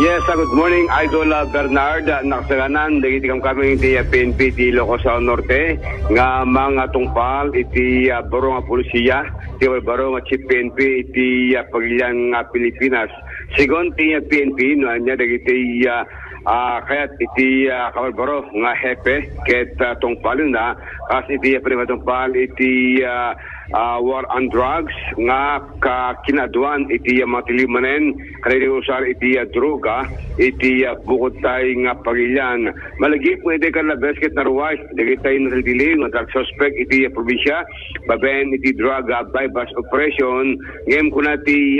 Yes, good morning, Idol Bernard. Nakasaganan, dagiti kami iti PNP ti Ilocos Norte nga mga tungpal iti baro nga polisiya, ti baro nga Chief PNP iti Pagilian nga Pilipinas. Sigon ti PNP no anya dagiti kayat iti kabarbaro nga hepe ket tungpal na kas iti prima tungpal iti war on drugs nga kinaduan iti matilimanen kanili usar iti droga iti bukod tay nga Pagilian. Malagi po iti kalabes ket naruwais dagiti tay natili nga drug suspect iti probinsya baben iti drug bypass operation ngem kuna ti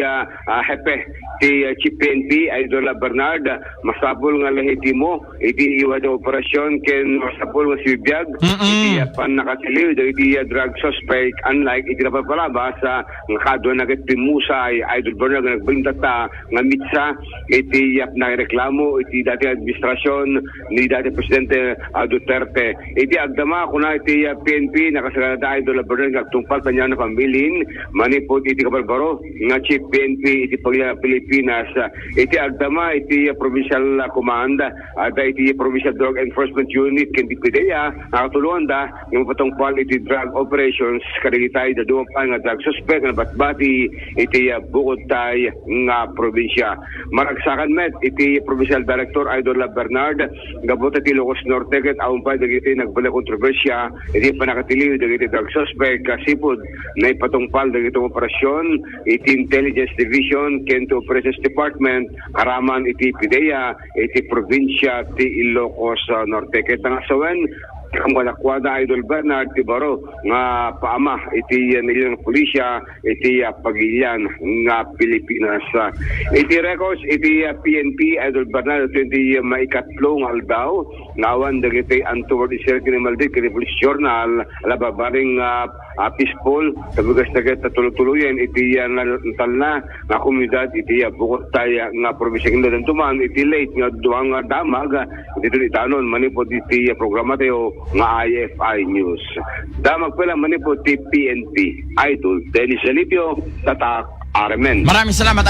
hepe ti Chief PNP Idol Bernard masapol nga lahiti mo iti iwad operasyon ken masapol nga sibiyag iti panakatiliw iti drug suspect unlike iti napapalabas nga kadwa na ket timusay Idol Bernard nga nagbintata nga mitsa iti nareklamo iti dati administrasyon ni dati Presidente Duterte iti agdama kuna iti PNP nakasaganata Idol Bernard nga tungpal kanya na pambilin manipod iti kabarbaro nga Chief PNP iti Pilipinas iti agdama iti provincial command at iti provincial drug enforcement unit ken DPDA nakatulungan da ng patungpal iti drug operations kadigitay da duwa pa nga drug suspect nga batbati iti bukod tay nga probinsya. Maragsakan met iti provincial director Idol Bernard gabot iti Ilocos Norte ket awan pa dagiti nagbala kontrobersya iti panakatiliw dagiti drug suspect kasipod na ipatungpal dagiti operasyon iti intelligence division ken to operations department karaman iti PDEA iti probinsya ti Ilocos Norte ket ngasawen ang walakwada Idol Bernard ti baro nga paama iti nilang pulisya iti Pagilian nga Pilipinas. Iti records iti PNP Idol Bernard iti maikatlo nga aldaw nawan dagiti untoward incident ni Maldi kini Police Journal alababaring peaceful tabugas dagat tulutuloyen iti talna nga komunidad iti bukod tay nga probinsya ng Tuman iti late nga duang damag iti itanon manipod iti programa tayo nga IFI News. Damag pala manipod ti PNP Idol Dennis Alipio Tatak Armen. Maraming salamat.